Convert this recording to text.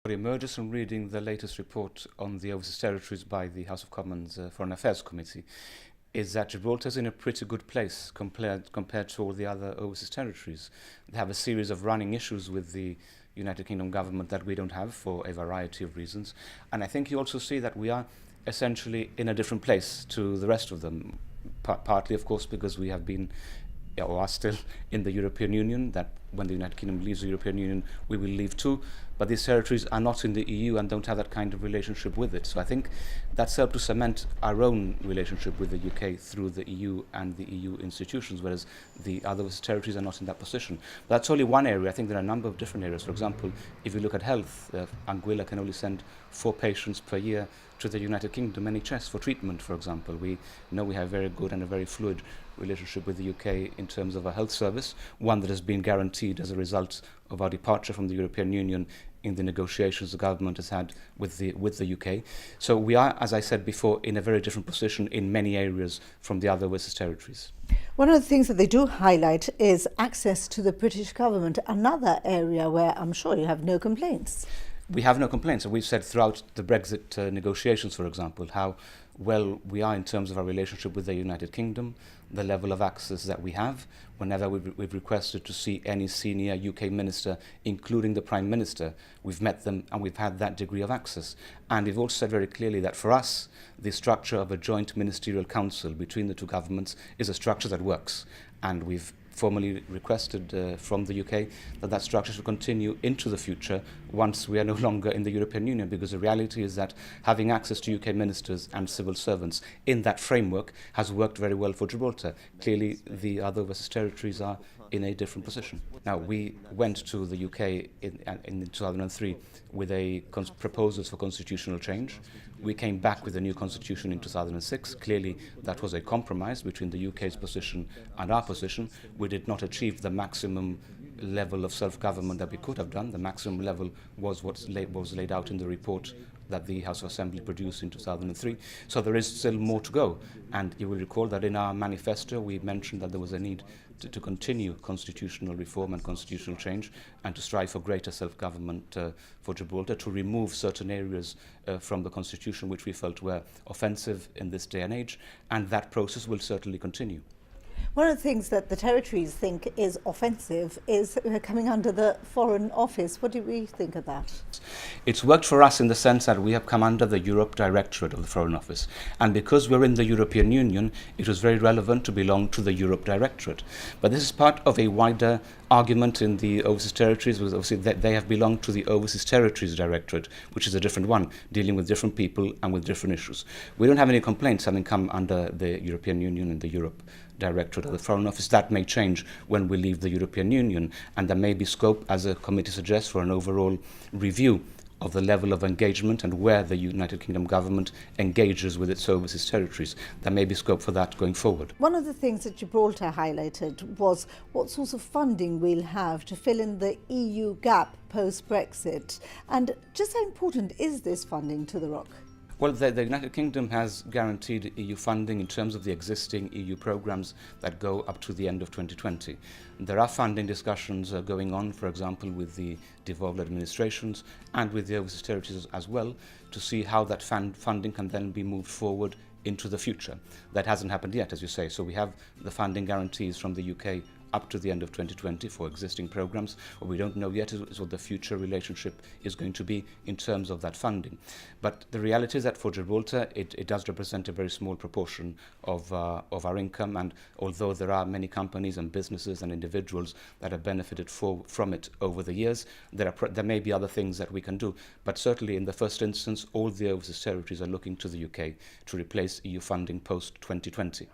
What emerges from reading the latest report on the overseas territories by the House of Commons Foreign Affairs Committee is that Gibraltar is in a pretty good place compared to all the other overseas territories. They have a series of running issues with the United Kingdom government that we don't have for a variety of reasons. And I think you also see that we are essentially in a different place to the rest of them, partly, of course, because we have been or are still in the European Union, that when the United Kingdom leaves the European Union, we will leave too. But these territories are not in the EU and don't have that kind of relationship with it. So I think that's helped to cement our own relationship with the UK through the EU and the EU institutions, whereas the other territories are not in that position. But that's only one area. I think there are a number of different areas. For example, if you look at health, Anguilla can only send 4 patients per year to the United Kingdom NHS for treatment, for example. We know we have a very good and a very fluid relationship with the UK in terms of a health service, one that has been guaranteed as a result of our departure from the European Union in the negotiations the government has had with the UK. So we are, as I said before, in a very different position in many areas from the other overseas territories. One of the things that they do highlight is access to the British government, another area where I'm sure you have no complaints. We have no complaints. So we've said throughout the Brexit negotiations, for example, how well we are in terms of our relationship with the United Kingdom, the level of access that we have. Whenever we've requested to see any senior UK minister, including the Prime Minister, we've met them and we've had that degree of access. And we've also said very clearly that for us, the structure of a joint ministerial council between the two governments is a structure that works. And we've formally requested from the UK that structure should continue into the future once we are no longer in the European Union, because the reality is that having access to UK ministers and civil servants in that framework has worked very well for Gibraltar. Clearly, the other overseas territories are in a different position. Now, we went to the UK in 2003 with proposals for constitutional change. We came back with a new constitution in 2006. Clearly, that was a compromise between the UK's position and our position. We did not achieve the maximum level of self-government that we could have done. The maximum level was what was laid out in the report that the House of Assembly produced in 2003. So there is still more to go. And you will recall that in our manifesto, we mentioned that there was a need to continue constitutional reform and constitutional change and to strive for greater self-government for Gibraltar, to remove certain areas from the constitution which we felt were offensive in this day and age, and that process will certainly continue. One of the things that the territories think is offensive is coming under the Foreign Office. What do we think of that? It's worked for us in the sense that we have come under the Europe Directorate of the Foreign Office. And because we're in the European Union, it was very relevant to belong to the Europe Directorate. But this is part of a wider argument in the overseas territories, was obviously that they have belonged to the Overseas Territories Directorate, which is a different one, dealing with different people and with different issues. We don't have any complaints having come under the European Union and the Europe Directorate of the Foreign Office. That may change when we leave the European Union, and there may be scope, as a committee suggests, for an overall review of the level of engagement and where the United Kingdom government engages with its overseas territories. There may be scope for that going forward. One of the things that Gibraltar highlighted was what sorts of funding we'll have to fill in the EU gap post-Brexit. And just how important is this funding to the ROC? Well, the United Kingdom has guaranteed EU funding in terms of the existing EU programmes that go up to the end of 2020. There are funding discussions going on, for example, with the devolved administrations and with the overseas territories as well, to see how that funding can then be moved forward into the future. That hasn't happened yet, as you say. So we have the funding guarantees from the UK up to the end of 2020 for existing programs. What we don't know yet is what the future relationship is going to be in terms of that funding. But the reality is that for Gibraltar, it does represent a very small proportion of our income, and although there are many companies and businesses and individuals that have benefited from it over the years, there may be other things that we can do. But certainly in the first instance, all the overseas territories are looking to the UK to replace EU funding post-2020.